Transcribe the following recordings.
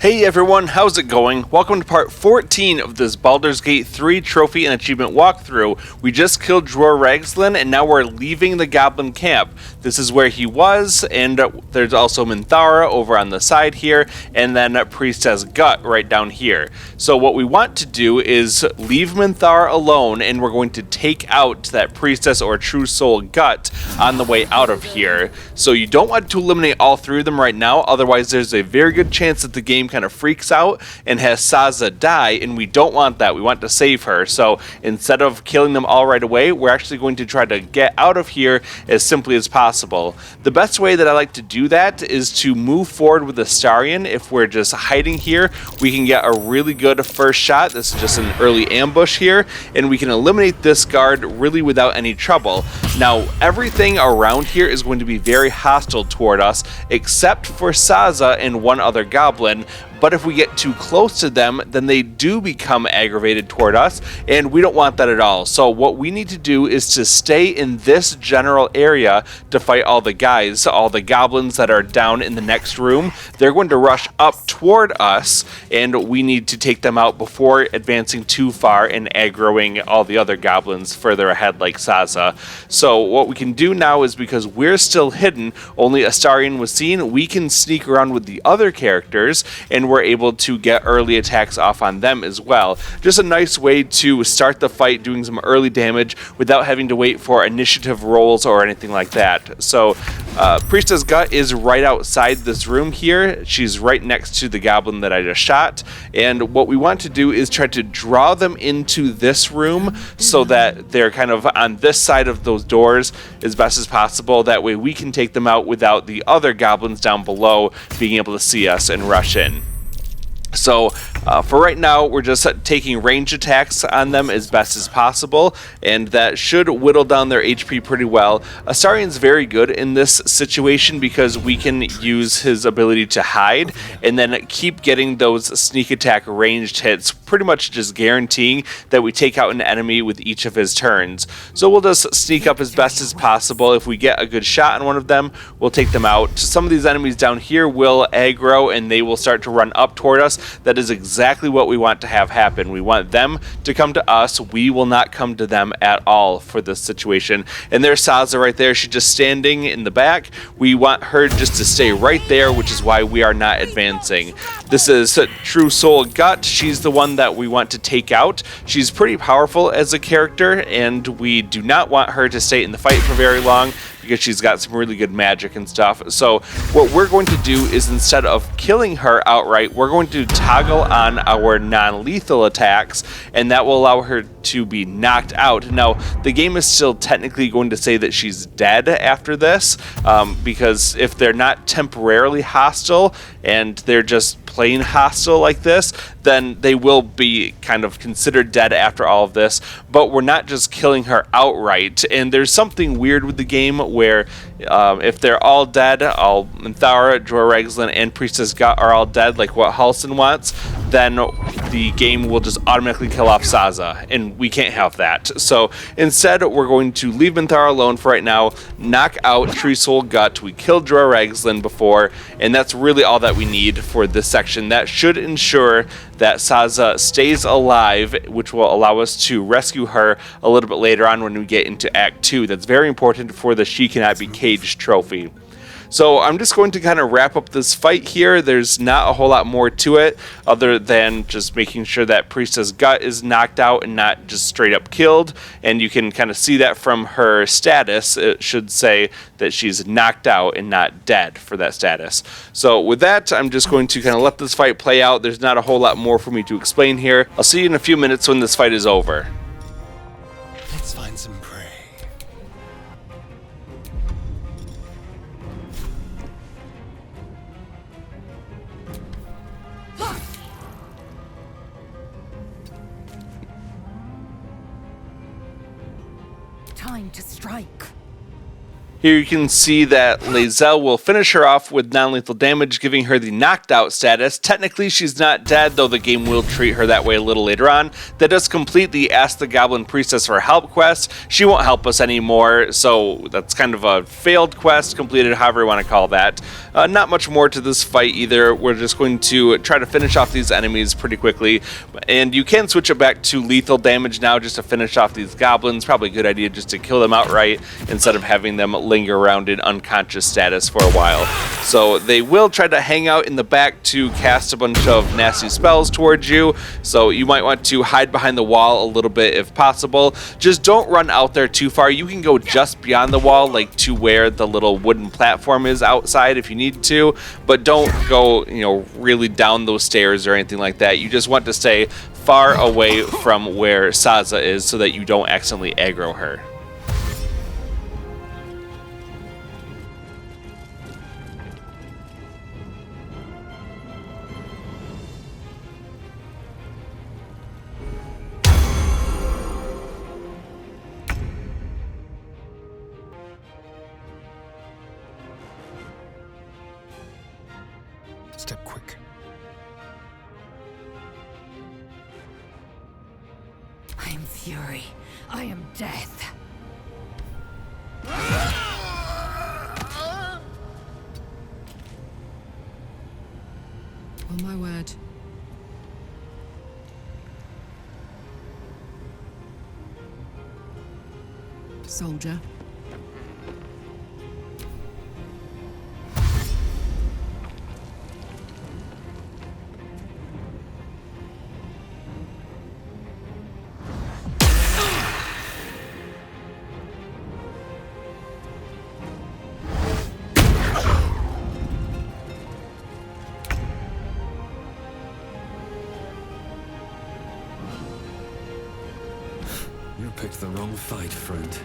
Hey everyone, how's it going? Welcome to part 14 of this Baldur's Gate 3 trophy and achievement walkthrough. We just killed Dror Ragzlin and now we're leaving the Goblin camp. This is where he was, and there's also Minthara over on the side here, and then Priestess Gut right down here. So what we want to do is leave Minthara alone, and we're going to take out that Priestess or True Soul Gut on the way out of here. So you don't want to eliminate all three of them right now, otherwise there's a very good chance that the game kind of freaks out and has Saza die, and we don't want that. We want to save her. So instead of killing them all right away, we're actually going to try to get out of here as simply as possible. The best way that I like to do that is to move forward with Astarion. If we're just hiding here, we can get a really good first shot. This is just an early ambush here, and we can eliminate this guard really without any trouble. Now, everything around here is going to be very hostile toward us, except for Saza and one other goblin. But if we get too close to them, then they do become aggravated toward us, and we don't want that at all. So what we need to do is to stay in this general area to fight all the guys, all the goblins that are down in the next room. They're going to rush up toward us, and we need to take them out before advancing too far and aggroing all the other goblins further ahead like Saza. So what we can do now is, because we're still hidden, only Astarion was seen, we can sneak around with the other characters, and we're able to get early attacks off on them as well. Just a nice way to start the fight doing some early damage without having to wait for initiative rolls or anything like that. So Priestess Gut is right outside this room here. She's right next to the goblin that I just shot, and what we want to do is try to draw them into this room so that they're kind of on this side of those doors as best as possible. That way we can take them out without the other goblins down below being able to see us and rush in. So for right now, we're just taking range attacks on them as best as possible, and that should whittle down their HP pretty well. Astarion's very good in this situation because we can use his ability to hide and then keep getting those sneak attack ranged hits, pretty much just guaranteeing that we take out an enemy with each of his turns. So we'll just sneak up as best as possible. If we get a good shot on one of them, we'll take them out. Some of these enemies down here will aggro and they will start to run up toward us. That is exactly what we want to have happen. We want them to come to us. We will not come to them at all for this situation. And there's Saza right there. She's just standing in the back. We want her just to stay right there, which is why we are not advancing. This is True Soul Gut. She's the one that we want to take out. She's pretty powerful as a character, and we do not want her to stay in the fight for very long, because she's got some really good magic and stuff. So what we're going to do is, instead of killing her outright, we're going to toggle on our non-lethal attacks, and that will allow her to be knocked out. Now, the game is still technically going to say that she's dead after this, because if they're not temporarily hostile and they're just plain hostile like this, then they will be kind of considered dead after all of this. But we're not just killing her outright, and there's something weird with the game where if they're all dead, all Minthara, Dror Ragzlin, and Priestess Gut are all dead, like what Halson wants, then the game will just automatically kill off Saza, and we can't have that. So instead, we're going to leave Minthara alone for right now, knock out True Soul Gut. We killed Dror Ragzlin before, and that's really all that we need for this section. That should ensure that Saza stays alive, which will allow us to rescue her a little bit later on when we get into Act 2. That's very important for the She Cannot Be Caged trophy. So I'm just going to kind of wrap up this fight here. There's not a whole lot more to it other than just making sure that Priestess Gut is knocked out and not just straight up killed. And you can kind of see that from her status. It should say that she's knocked out and not dead for that status. So with that, I'm just going to kind of let this fight play out. There's not a whole lot more for me to explain here. I'll see you in a few minutes when this fight is over. Let's find some prey. Time to strike. Here you can see that Lae'zel will finish her off with non-lethal damage, giving her the knocked out status. Technically, she's not dead, though the game will treat her that way a little later on. That does complete the Ask the Goblin Priestess for Help quest. She won't help us anymore, so that's kind of a failed quest, completed, however you want to call that. Not much more to this fight either. We're just going to try to finish off these enemies pretty quickly, and you can switch it back to lethal damage now just to finish off these goblins. Probably a good idea just to kill them outright instead of having them linger around in unconscious status for a while. So they will try to hang out in the back to cast a bunch of nasty spells towards you, so you might want to hide behind the wall a little bit if possible. Just don't run out there too far. You can go just beyond the wall, like to where the little wooden platform is outside if you need to, but don't go, really down those stairs or anything like that. You just want to stay far away from where Saza is so that you don't accidentally aggro her. Step quick. I am fury. I am death. On my word. Soldier. You picked the wrong fight, friend.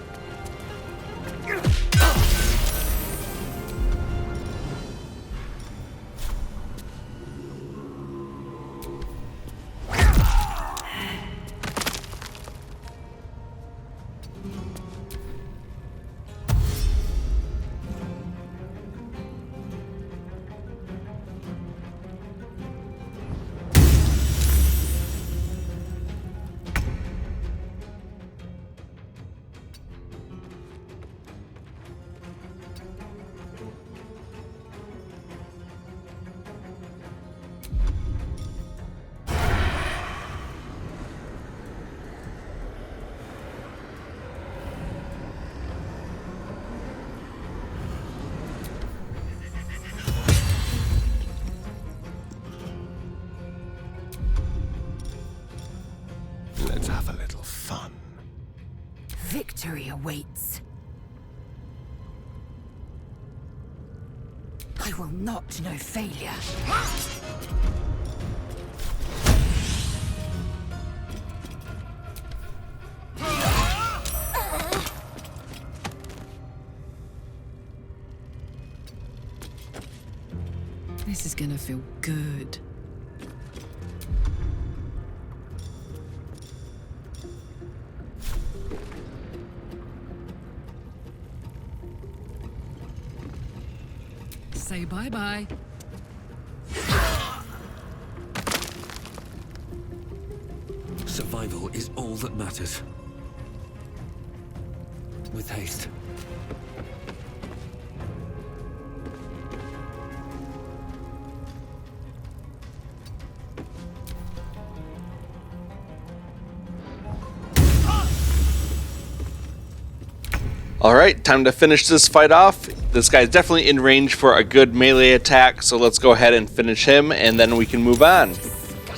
Let's have a little fun. Victory awaits. I will not know failure. This is gonna feel good. Say bye-bye. Survival is all that matters. With haste. Alright, time to finish this fight off. This guy's definitely in range for a good melee attack, so let's go ahead and finish him, and then we can move on.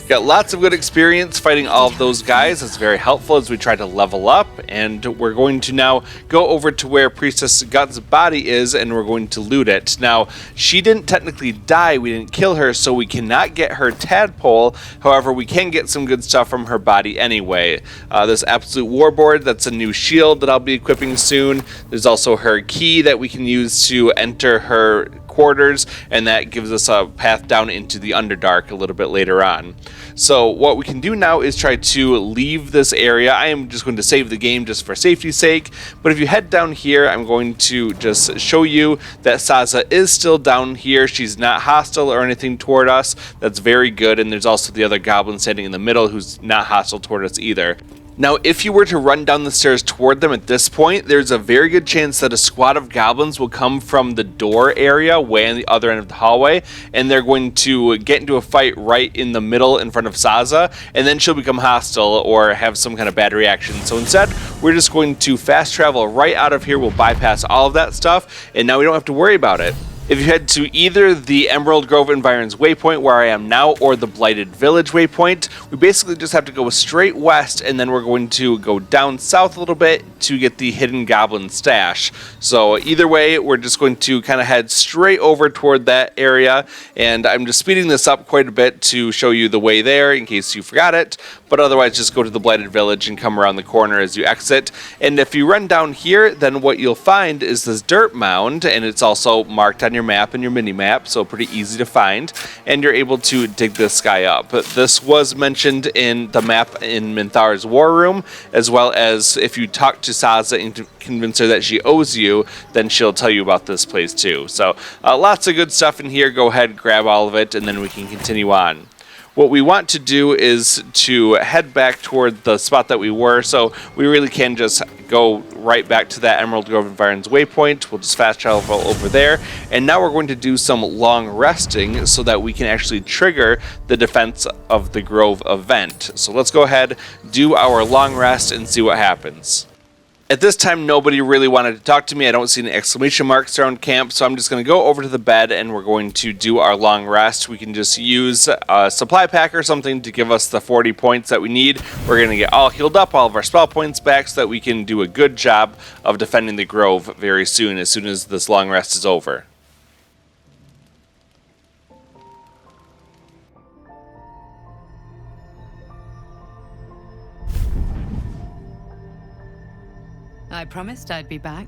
Got lots of good experience fighting all of those guys. That's very helpful as we try to level up, and we're going to now go over to where Priestess Gut's body is, and we're going to loot it. Now, she didn't technically die, we didn't kill her, so we cannot get her tadpole. However, we can get some good stuff from her body anyway. This Absolute Warboard, that's a new shield that I'll be equipping soon. There's also her key that we can use to enter her quarters, and that gives us a path down into the Underdark a little bit later on. So what we can do now is try to leave this area. I am just going to save the game just for safety's sake, but if you head down here, I'm going to just show you that Saza is still down here. She's not hostile or anything toward us. That's very good, and there's also the other goblin standing in the middle who's not hostile toward us either. Now, if you were to run down the stairs toward them at this point, there's a very good chance that a squad of goblins will come from the door area way on the other end of the hallway, and they're going to get into a fight right in the middle in front of Saza, and then she'll become hostile or have some kind of bad reaction. So instead, we're just going to fast travel right out of here. We'll bypass all of that stuff, and now we don't have to worry about it. If you head to either the Emerald Grove Environs waypoint where I am now or the Blighted Village waypoint, we basically just have to go straight west, and then we're going to go down south a little bit to get the Hidden Goblin Stash. So either way, we're just going to kind of head straight over toward that area, and I'm just speeding this up quite a bit to show you the way there in case you forgot it, but otherwise just go to the Blighted Village and come around the corner as you exit. And if you run down here, then what you'll find is this dirt mound, and it's also marked on your map and your mini map, so pretty easy to find, and you're able to dig this guy up. This was mentioned in the map in Minthara's War Room, as well as if you talk to Saza and convince her that she owes you, then she'll tell you about this place too. So lots of good stuff in here. Go ahead, grab all of it, and then we can continue on. What we want to do is to head back toward the spot that we were, so we really can just go right back to that Emerald Grove Environs waypoint. We'll just fast travel over there, and now we're going to do some long resting so that we can actually trigger the Defense of the Grove event. So let's go ahead, do our long rest, and see what happens. At this time, nobody really wanted to talk to me. I don't see any exclamation marks around camp, so I'm just going to go over to the bed and we're going to do our long rest. We can just use a supply pack or something to give us the 40 points that we need. We're going to get all healed up, all of our spell points back, so that we can do a good job of defending the Grove very soon as this long rest is over. I promised I'd be back.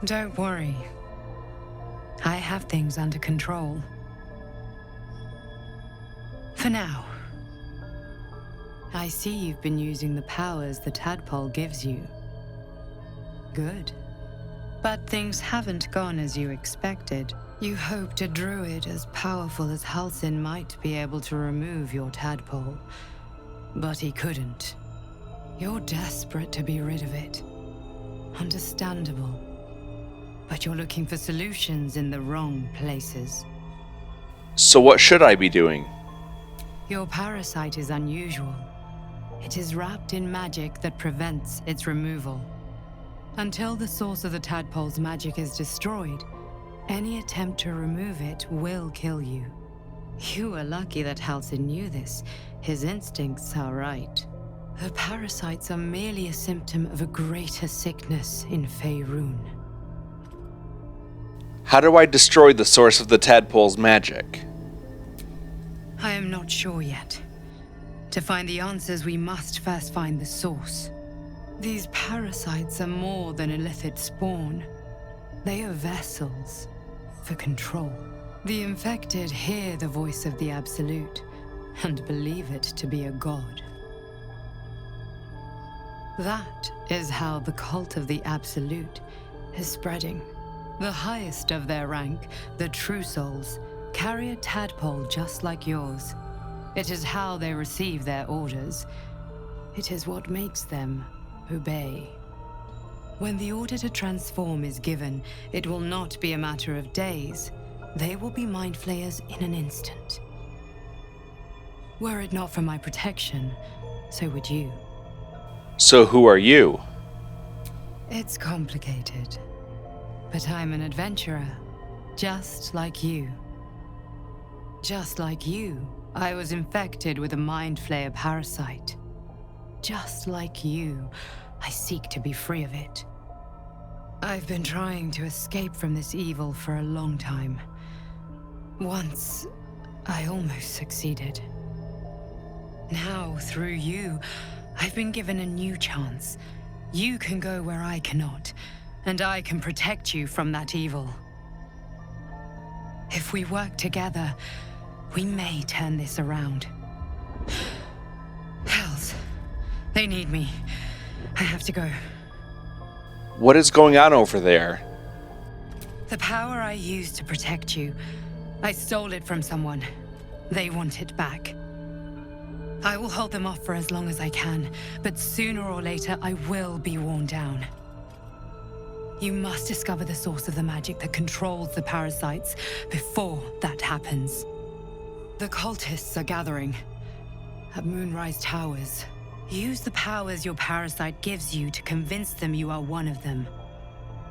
Don't worry. I have things under control. For now. I see you've been using the powers the tadpole gives you. Good. But things haven't gone as you expected. You hoped a druid as powerful as Halsin might be able to remove your tadpole, but he couldn't. You're desperate to be rid of it. Understandable. But you're looking for solutions in the wrong places. So what should I be doing? Your parasite is unusual. It is wrapped in magic that prevents its removal. Until the source of the tadpole's magic is destroyed, any attempt to remove it will kill you. You were lucky that Halsin knew this. His instincts are right. The parasites are merely a symptom of a greater sickness in Faerun. How do I destroy the source of the tadpole's magic? I am not sure yet. To find the answers, we must first find the source. These parasites are more than illithid spawn. They are vessels for control. The infected hear the voice of the Absolute and believe it to be a god. That is how the cult of the Absolute is spreading. The highest of their rank, the True Souls, carry a tadpole just like yours. It is how they receive their orders. It is what makes them obey. When the order to transform is given, it will not be a matter of days. They will be mind flayers in an instant. Were it not for my protection, so would you. So who are you? It's complicated, but I'm an adventurer, just like you. Just like you, I was infected with a mind flayer parasite. Just like you, I seek to be free of it. I've been trying to escape from this evil for a long time. Once, I almost succeeded. Now, through you, I've been given a new chance. You can go where I cannot, and I can protect you from that evil. If we work together, we may turn this around. Hells, they need me. I have to go. What is going on over there? The power I used to protect you, I stole it from someone. They want it back. I will hold them off for as long as I can, but sooner or later I will be worn down. You must discover the source of the magic that controls the parasites before that happens. The cultists are gathering at Moonrise Towers. Use the powers your parasite gives you to convince them you are one of them.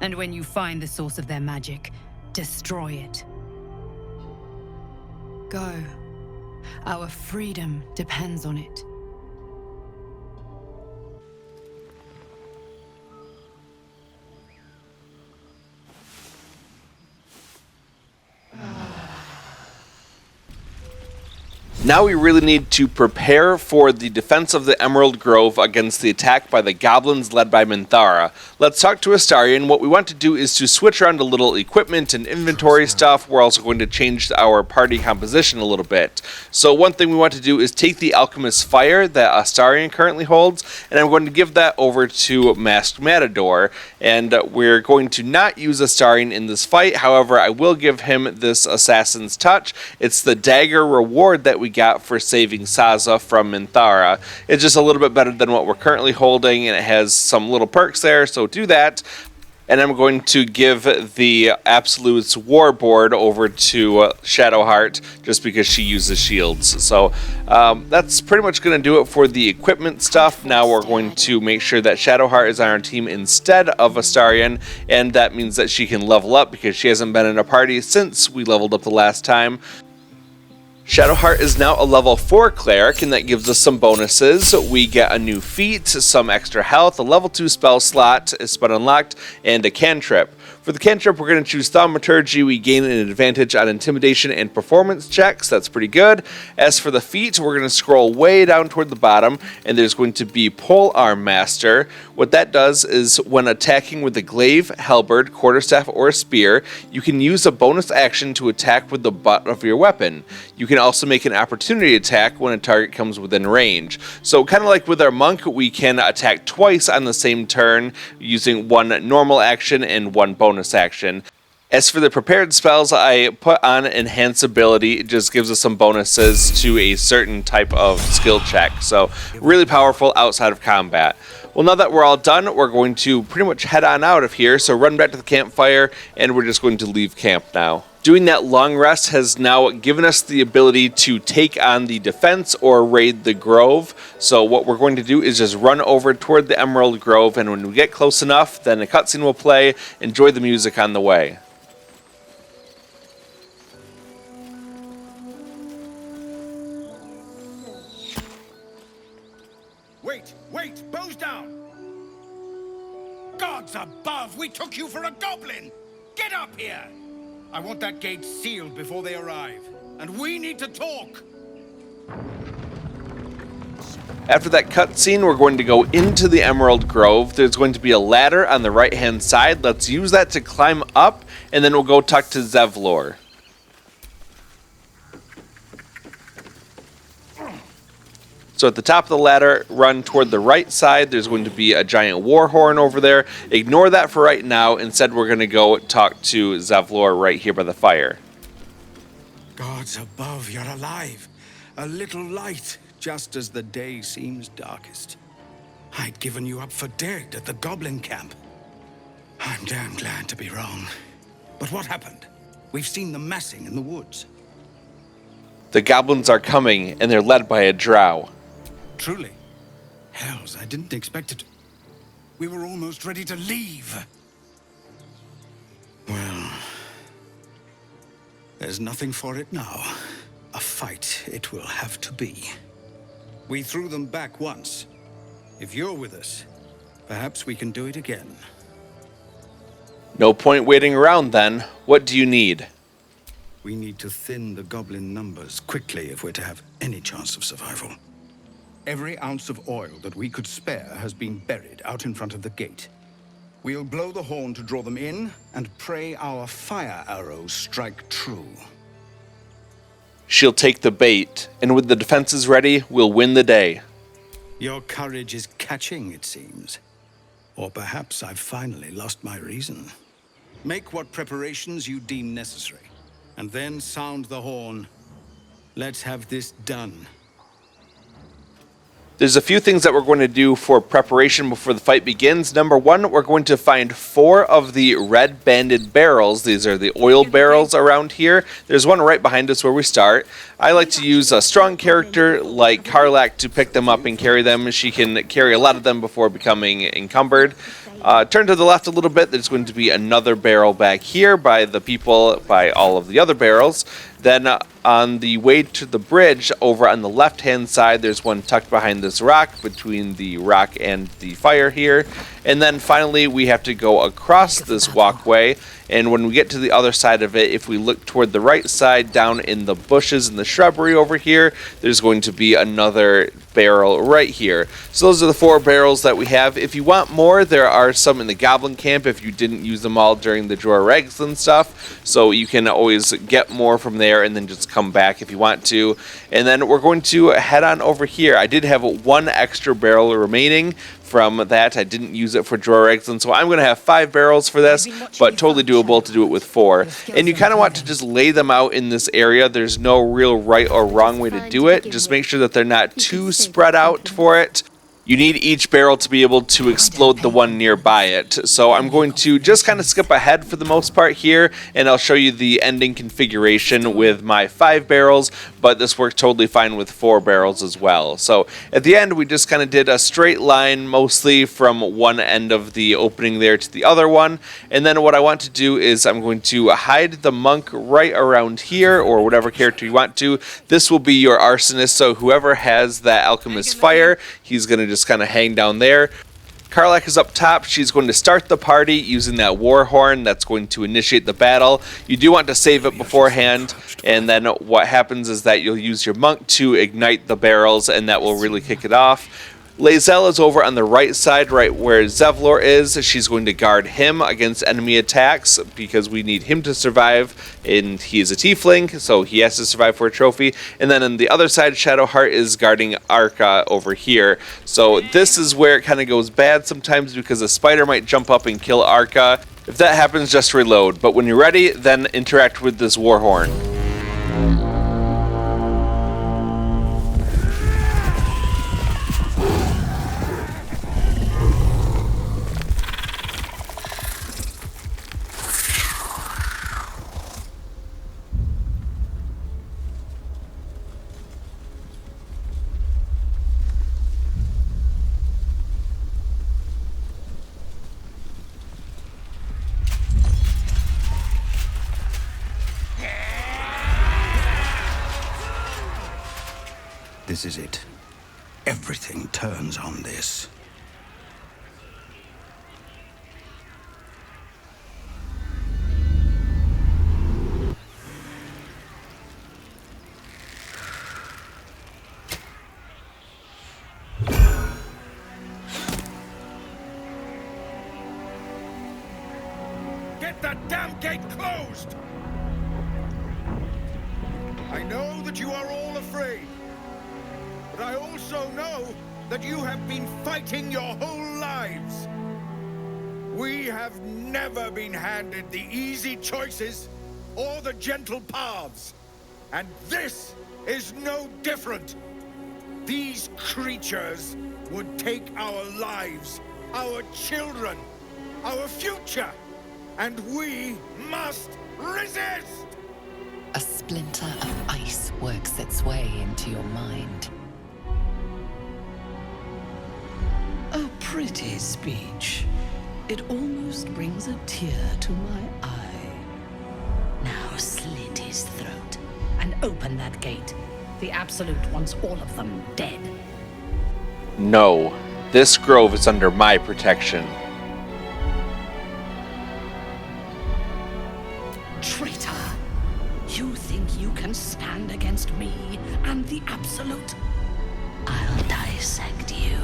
And when you find the source of their magic, destroy it. Go. Our freedom depends on it. Now we really need to prepare for the defense of the Emerald Grove against the attack by the goblins led by Minthara. Let's talk to Astarion. What we want to do is to switch around a little equipment and inventory stuff. We're also going to change our party composition a little bit. So one thing we want to do is take the Alchemist's Fire that Astarion currently holds, and I'm going to give that over to Masked Matador. And we're going to not use Astarion in this fight. However, I will give him this Assassin's Touch. It's the dagger reward that we got for saving Saza from Minthara. It's just a little bit better than what we're currently holding, and it has some little perks there, so do that. And I'm going to give the Absolute's Warboard over to Shadowheart, just because she uses shields. So that's pretty much going to do it for the equipment stuff. Now we're going to make sure that Shadowheart is on our team instead of Astarion, and that means that she can level up, because she hasn't been in a party since we leveled up the last time. Shadowheart is now a level 4 cleric, and that gives us some bonuses. We get a new feat, some extra health, a level 2 spell slot is been unlocked, and a cantrip. For the cantrip, we're going to choose Thaumaturgy. We gain an advantage on intimidation and performance checks. That's pretty good. As for the feat, we're going to scroll way down toward the bottom, and there's going to be Polearm Master. What that does is when attacking with a glaive, halberd, quarterstaff, or a spear, you can use a bonus action to attack with the butt of your weapon. You can also make an opportunity attack when a target comes within range. So kind of like with our monk, we can attack twice on the same turn using one normal action and one bonus action. As for the prepared spells, I put on Enhance Ability. It just gives us some bonuses to a certain type of skill check. So really powerful outside of combat. Well, now that we're all done, we're going to pretty much head on out of here. So run back to the campfire, and we're just going to leave camp now. Doing that long rest has now given us the ability to take on the defense or raid the grove. So what we're going to do is just run over toward the Emerald Grove, and when we get close enough, then a cutscene will play. Enjoy the music on the way. Wait! Bows down! Gods above! We took you for a goblin! Get up here! I want that gate sealed before they arrive. And we need to talk! After that cutscene, we're going to go into the Emerald Grove. There's going to be a ladder on the right-hand side. Let's use that to climb up, and then we'll go talk to Zevlor. So at the top of the ladder, run toward the right side. There's going to be a giant war horn over there. Ignore that for right now. Instead, we're going to go talk to Zevlor right here by the fire. Gods above, you're alive. A little light, just as the day seems darkest. I'd given you up for dead at the Goblin camp. I'm damn glad to be wrong. But what happened? We've seen them massing in the woods. The goblins are coming, and they're led by a drow. Truly? Hells, I didn't expect it. We were almost ready to leave. Well, there's nothing for it now. A fight it will have to be. We threw them back once. If you're with us, perhaps we can do it again. No point waiting around then. What do you need? We need to thin the goblin numbers quickly if we're to have any chance of survival. Every ounce of oil that we could spare has been buried out in front of the gate. We'll blow the horn to draw them in, and pray our fire arrows strike true. She'll take the bait, and with the defenses ready, we'll win the day. Your courage is catching, it seems. Or perhaps I've finally lost my reason. Make what preparations you deem necessary, and then sound the horn. Let's have this done. There's a few things that we're going to do for preparation before the fight begins. Number one, we're going to find 4 of the red banded barrels. These are the oil barrels around here. There's one right behind us where we start. I like to use a strong character like Karlach to pick them up and carry them. She can carry a lot of them before becoming encumbered. Turn to the left a little bit. There's going to be another barrel back here by the people, by all of the other barrels. Then on the way to the bridge, over on the left-hand side, there's one tucked behind this rock, between the rock and the fire here. And then finally, we have to go across this walkway. And when we get to the other side of it, if we look toward the right side, down in the bushes and the shrubbery over here, there's going to be another barrel right here. So those are the 4 barrels that we have. If you want more, there are some in the Goblin camp if you didn't use them all during the Drawer Ragslin stuff. So you can always get more from there and then just come back if you want to. And then we're going to head on over here. I did have 1 extra barrel remaining from that. I didn't use it for Drawer Ragslin, so I'm going to have 5 barrels for this, but totally doable to do it with 4. And you kind of want to just lay them out in this area. There's no real right or wrong way to do it. Just make sure that they're not too spread out for it. You need each barrel to be able to explode the one nearby it. So I'm going to just kind of skip ahead for the most part here, and I'll show you the ending configuration with my 5 barrels, but this works totally fine with 4 barrels as well. So at the end, we just kind of did a straight line mostly from one end of the opening there to the other one. And then what I want to do is I'm going to hide the monk right around here, or whatever character you want to. This will be your arsonist, so whoever has that alchemist fire, he's going to just kind of hang down there. Karlach is up top. She's going to start the party using that war horn that's going to initiate the battle. You do want to save it beforehand, and then what happens is that you'll use your monk to ignite the barrels, and that will really kick it off. Lae'zel is over on the right side, right where Zevlor is. She's going to guard him against enemy attacks because we need him to survive, and he is a tiefling, so he has to survive for a trophy. And then on the other side, Shadowheart is guarding Arca over here. So this is where it kind of goes bad sometimes because a spider might jump up and kill Arca. If that happens, just reload. But when you're ready, then interact with this war horn. This is it. Everything turns on this. Get that damn gate closed! I know that you are all afraid. But I also know that you have been fighting your whole lives. We have never been handed the easy choices or the gentle paths. And this is no different. These creatures would take our lives, our children, our future, and we must resist! A splinter of ice works its way into your mind. A pretty speech. It almost brings a tear to my eye. Now slit his throat and open that gate. The Absolute wants all of them dead. No, this grove is under my protection. Traitor! You think you can stand against me and the Absolute? I'll dissect you.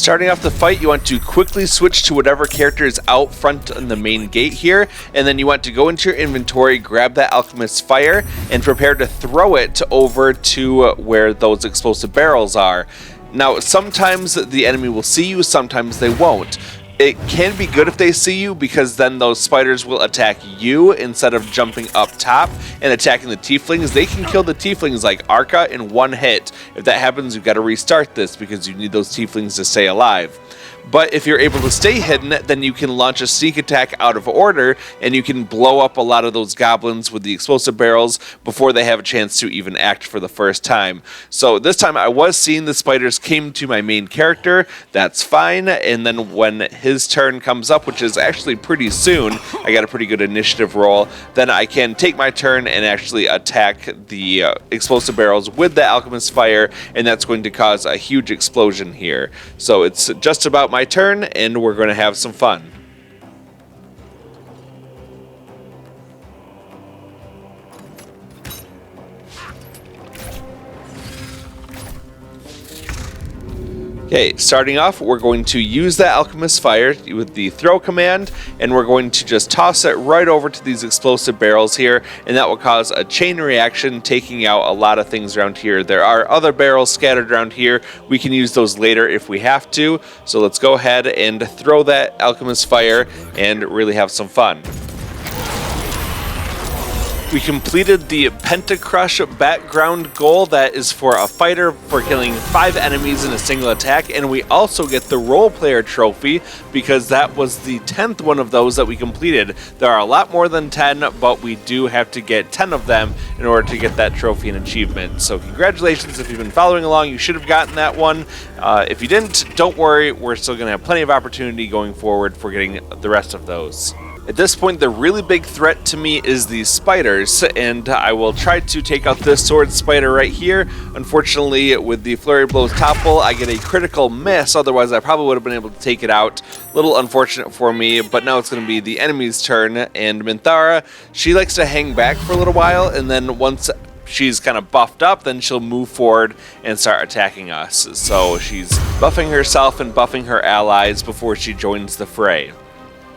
Starting off the fight, you want to quickly switch to whatever character is out front on the main gate here, and then you want to go into your inventory, grab that Alchemist's Fire, and prepare to throw it over to where those explosive barrels are. Now, sometimes the enemy will see you, sometimes they won't. It can be good if they see you, because then those spiders will attack you instead of jumping up top and attacking the tieflings. They can kill the tieflings like Arca in one hit. If that happens, you've got to restart this because you need those tieflings to stay alive. But if you're able to stay hidden, then you can launch a sneak attack out of order, and you can blow up a lot of those goblins with the explosive barrels before they have a chance to even act for the first time. So this time I was seeing the spiders came to my main character. That's fine. And then when his turn comes up, which is actually pretty soon, I got a pretty good initiative roll, then I can take my turn and actually attack the explosive barrels with the Alchemist's Fire, and that's going to cause a huge explosion here. So it's just about my turn, and we're going to have some fun. Okay, starting off, we're going to use that Alchemist's Fire with the throw command, and we're going to just toss it right over to these explosive barrels here, and that will cause a chain reaction, taking out a lot of things around here. There are other barrels scattered around here. We can use those later if we have to, so let's go ahead and throw that Alchemist's Fire and really have some fun. We completed the Pentacrush background goal. That is for a fighter for killing 5 enemies in a single attack, and we also get the Roleplayer trophy because that was the 10th one of those that we completed. There are a lot more than 10, but we do have to get 10 of them in order to get that trophy and achievement. So congratulations. If you've been following along, you should have gotten that one. If you didn't, don't worry. We're still going to have plenty of opportunity going forward for getting the rest of those. At this point, the really big threat to me is these spiders, and I will try to take out this sword spider right here. Unfortunately, with the Flurry Blows topple, I get a critical miss, otherwise I probably would have been able to take it out. A little unfortunate for me, but now it's going to be the enemy's turn, and Minthara, she likes to hang back for a little while, and then once she's kind of buffed up, then she'll move forward and start attacking us. So she's buffing herself and buffing her allies before she joins the fray.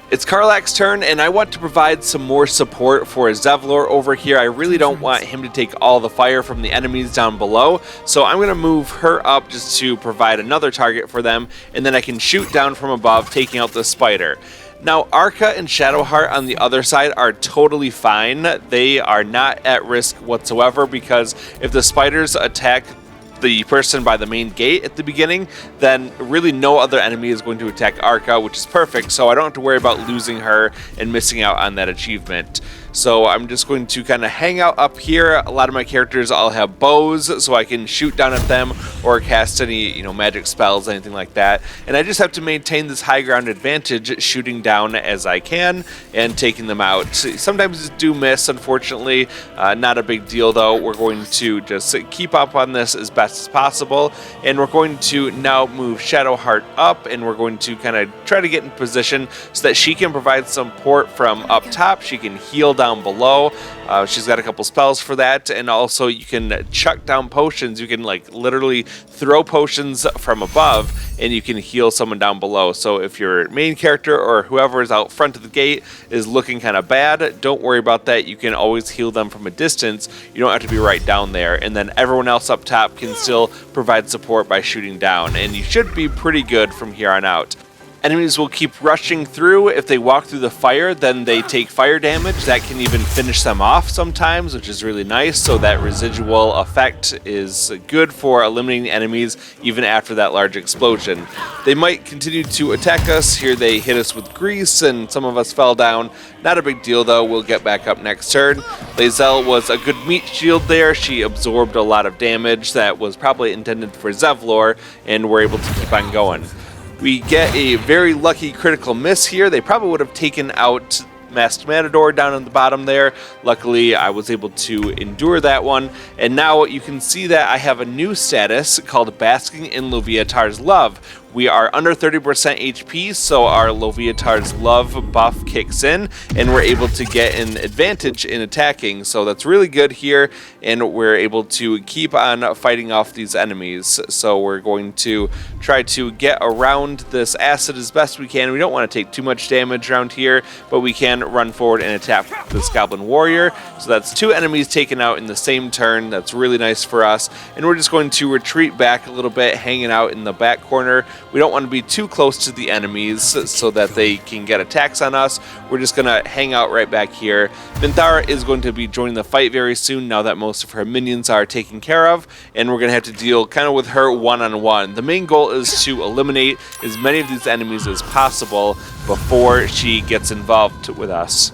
It's Karlach's turn, and I want to provide some more support for Zevlor over here. I really don't want him to take all the fire from the enemies down below, so I'm going to move her up just to provide another target for them, and then I can shoot down from above, taking out the spider. Now, Arca and Shadowheart on the other side are totally fine. They are not at risk whatsoever, because if the spiders attack the person by the main gate at the beginning, then really no other enemy is going to attack Arca, which is perfect, so I don't have to worry about losing her and missing out on that achievement. So I'm just going to kind of hang out up here. A lot of my characters all have bows, so I can shoot down at them or cast any, magic spells, anything like that. And I just have to maintain this high ground advantage, shooting down as I can and taking them out. Sometimes I do miss, unfortunately. Not a big deal, though. We're going to just keep up on this as best as possible. And we're going to now move Shadowheart up, and we're going to kind of try to get in position so that she can provide support from up top. She can heal down below. She's got a couple spells for that, and also you can chuck down potions. You can literally throw potions from above, and you can heal someone down below. So if your main character or whoever is out front of the gate is looking kind of bad, don't worry about that. You can always heal them from a distance. You don't have to be right down there, and then everyone else up top can still provide support by shooting down, and you should be pretty good from here on out. Enemies will keep rushing through. If they walk through the fire, then they take fire damage. That can even finish them off sometimes, which is really nice. So that residual effect is good for eliminating enemies even after that large explosion. They might continue to attack us. Here they hit us with grease, and some of us fell down. Not a big deal, though. We'll get back up next turn. Lae'zel was a good meat shield there. She absorbed a lot of damage that was probably intended for Zevlor, and we're able to keep on going. We get a very lucky critical miss here. They probably would have taken out Masked Matador down on the bottom there. Luckily, I was able to endure that one. And now you can see that I have a new status called Basking in Loviatar's Love, we are under 30% HP, so our Loviatar's love buff kicks in, and we're able to get an advantage in attacking. So that's really good here, and we're able to keep on fighting off these enemies. So we're going to try to get around this acid as best we can. We don't want to take too much damage around here, but we can run forward and attack this Goblin Warrior. So that's 2 enemies taken out in the same turn. That's really nice for us. And we're just going to retreat back a little bit, hanging out in the back corner. We don't want to be too close to the enemies so that they can get attacks on us. We're just going to hang out right back here. Minthara is going to be joining the fight very soon now that most of her minions are taken care of, and we're going to have to deal kind of with her one-on-one. The main goal is to eliminate as many of these enemies as possible before she gets involved with us.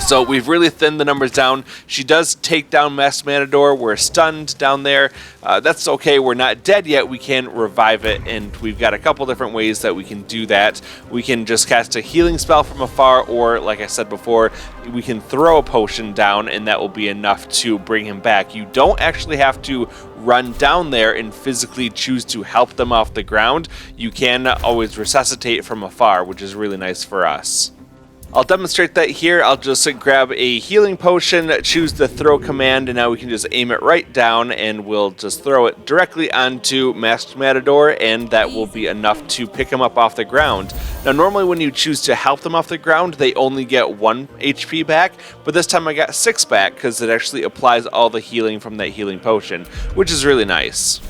So we've really thinned the numbers down. She does take down Masked Matador. We're stunned down there. That's okay. We're not dead yet. We can revive it, and we've got a couple different ways that we can do that. We can just cast a healing spell from afar, or like I said before, we can throw a potion down, and that will be enough to bring him back. You don't actually have to run down there and physically choose to help them off the ground. You can always resuscitate from afar, which is really nice for us. I'll demonstrate that here. I'll just grab a healing potion, choose the throw command, and now we can just aim it right down, and we'll just throw it directly onto Masked Matador, and that will be enough to pick him up off the ground. Now, normally when you choose to help them off the ground, they only get 1 HP back, but this time I got 6 back because it actually applies all the healing from that healing potion, which is really nice.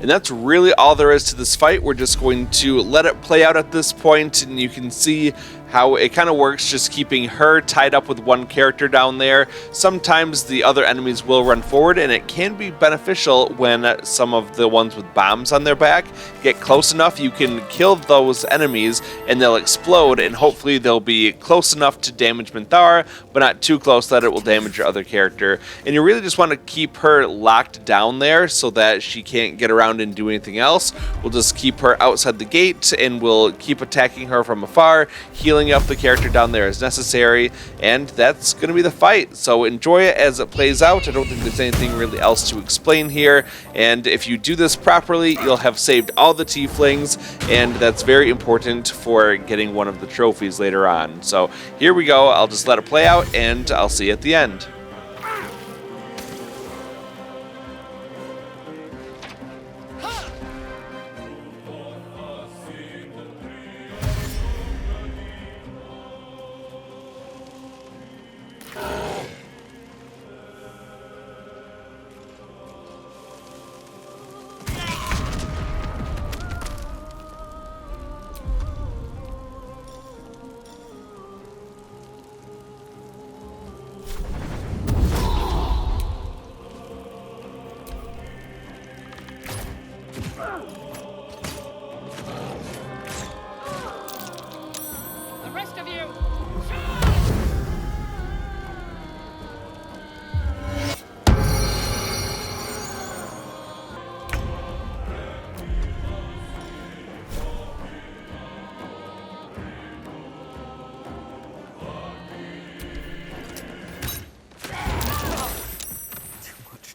And that's really all there is to this fight. We're just going to let it play out at this point, and you can see how it kind of works, just keeping her tied up with one character down there. Sometimes the other enemies will run forward, and it can be beneficial when some of the ones with bombs on their back get close enough. You can kill those enemies, and they'll explode, and hopefully they'll be close enough to damage Minthara, but not too close that it will damage your other character. And you really just want to keep her locked down there so that she can't get around and do anything else. We'll just keep her outside the gate, and we'll keep attacking her from afar, healing up the character down there as necessary, and that's going to be the fight. So enjoy it as it plays out. I don't think there's anything really else to explain here, and if you do this properly, you'll have saved all the tieflings, and that's very important for getting one of the trophies later on. So here we go. I'll just let it play out, and I'll see you at the end.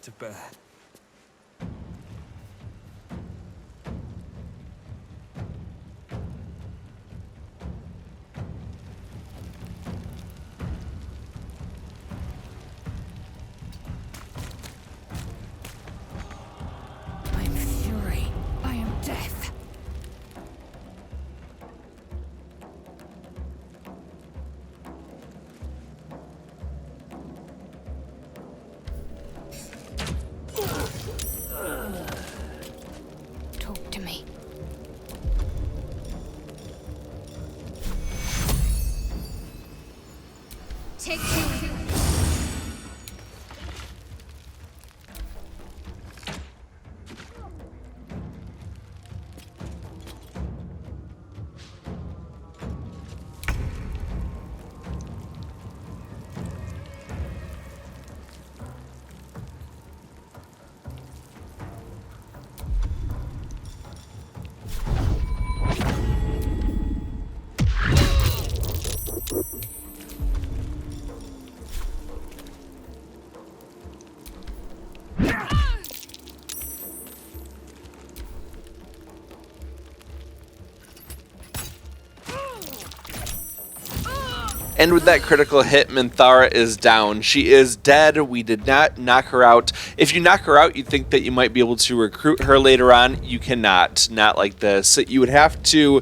To bear. I am fury. I am death. Talk to me. Take two. And with that critical hit, Minthara is down. She is dead. We did not knock her out. If you knock her out, you think that you might be able to recruit her later on. You cannot. Not like this. You would have to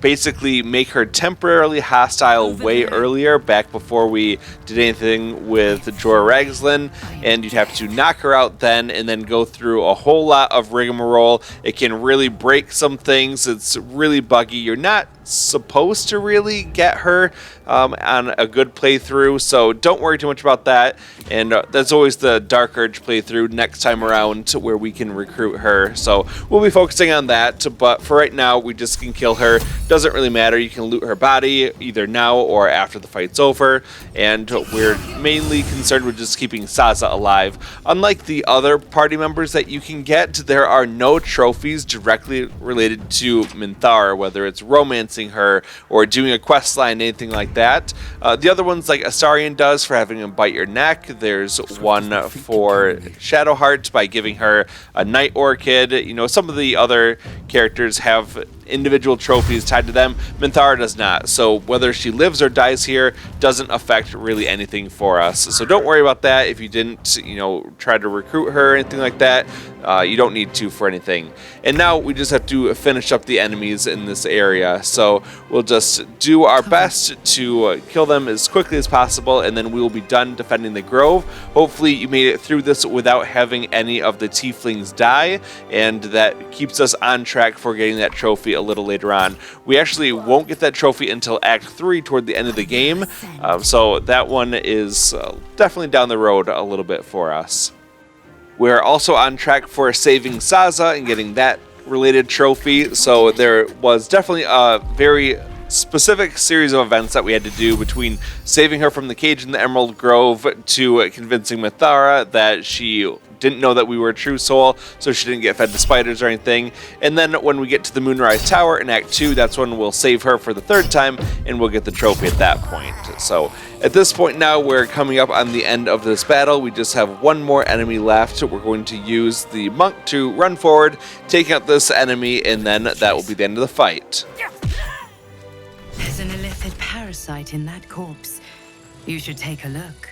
basically make her temporarily hostile way earlier, back before we did anything with Jorah Ragzlin, and you'd have to knock her out then, and then go through a whole lot of rigmarole. It can really break some things. It's really buggy. You're not supposed to really get her on a good playthrough, so don't worry too much about that. And that's always the Dark Urge playthrough next time around, where we can recruit her. So we'll be focusing on that, but for right now, we just can kill her. Doesn't really matter. You can loot her body either now or after the fight's over, and we're mainly concerned with just keeping Saza alive. Unlike the other party members that you can get, there are no trophies directly related to Minthara, whether it's romancing her or doing a quest line, anything like that. The other ones, like Astarion does for having him bite your neck. There's one for Shadowheart by giving her a night orchid. You know, some of the other characters have individual trophies tied to them. Minthara does not. So whether she lives or dies here doesn't affect really anything for us. So don't worry about that. If you didn't, try to recruit her or anything like that, you don't need to for anything. And now we just have to finish up the enemies in this area. So we'll just do our best to kill them as quickly as possible, and then we will be done defending the grove. Hopefully you made it through this without having any of the tieflings die, and that keeps us on track for getting that trophy a little later on. We actually won't get that trophy until Act 3 toward the end of the game, so that one is definitely down the road a little bit for us. We're also on track for saving Saza and getting that related trophy, so there was definitely a very specific series of events that we had to do between saving her from the cage in the Emerald Grove to convincing Minthara that she didn't know that we were a true soul, so she didn't get fed to spiders or anything. And then when we get to the Moonrise Tower in Act 2, that's when we'll save her for the third time, and we'll get the trophy at that point. So at this point now, we're coming up on the end of this battle. We just have one more enemy left. We're going to use the monk to run forward, take out this enemy, and then that will be the end of the fight. There's an illithid parasite in that corpse. You should take a look.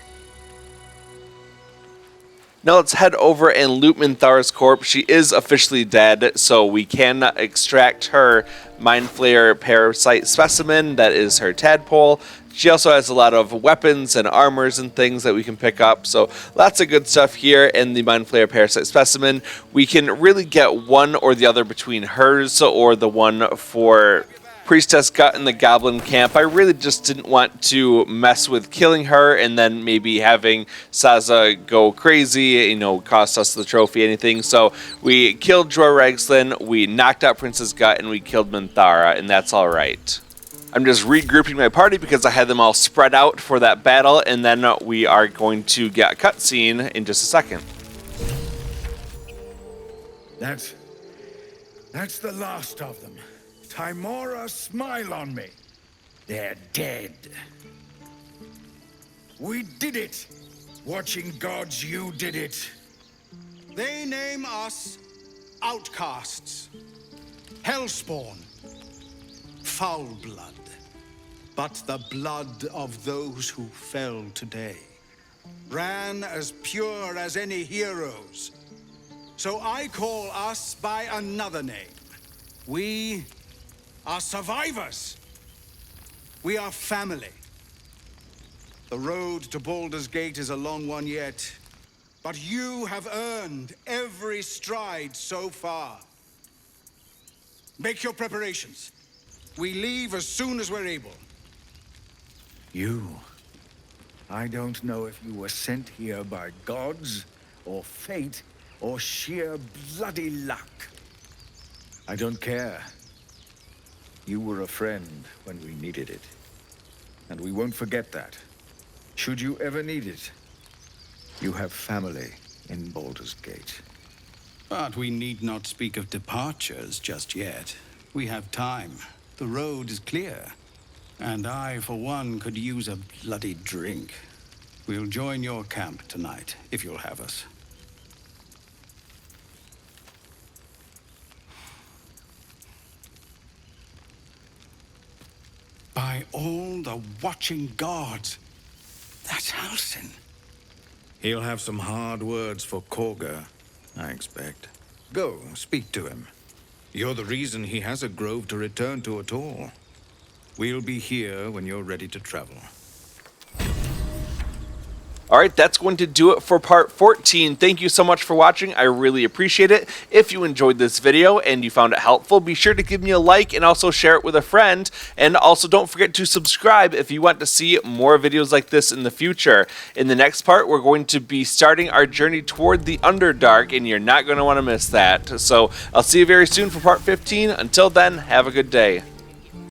Now let's head over and loot Minthara's corpse. She is officially dead, so we can extract her Mind Flayer parasite specimen. That is her tadpole. She also has a lot of weapons and armors and things that we can pick up, so lots of good stuff here in the Mind Flayer parasite specimen. We can really get one or the other between hers or the one for Priestess Gut in the Goblin camp. I really just didn't want to mess with killing her and then maybe having Saza go crazy, cost us the trophy, anything. So we killed Jorah Ragzlin, we knocked out Princess Gut, and we killed Minthara, and that's all right. I'm just regrouping my party because I had them all spread out for that battle, and then we are going to get a cutscene in just a second. That's the last of them. Timora, smile on me. They're dead. We did it. Watching gods, you did it. They name us outcasts, hellspawn, foul blood. But the blood of those who fell today ran as pure as any heroes. So I call us by another name. We are survivors. We are family. The road to Baldur's Gate is a long one yet, but you have earned every stride so far. Make your preparations. We leave as soon as we're able. I don't know if you were sent here by gods, or fate, or sheer bloody luck. I don't care. You were a friend when we needed it. And we won't forget that. Should you ever need it, you have family in Baldur's Gate. But we need not speak of departures just yet. We have time. The road is clear. And I, for one, could use a bloody drink. We'll join your camp tonight, if you'll have us. By all the watching gods, that's Halsin. He'll have some hard words for Korga, I expect. Go, speak to him. You're the reason he has a grove to return to at all. We'll be here when you're ready to travel. Alright, that's going to do it for part 14. Thank you so much for watching. I really appreciate it. If you enjoyed this video and you found it helpful, be sure to give me a like and also share it with a friend. And also don't forget to subscribe if you want to see more videos like this in the future. In the next part, we're going to be starting our journey toward the Underdark, and you're not going to want to miss that. So I'll see you very soon for part 15. Until then, have a good day.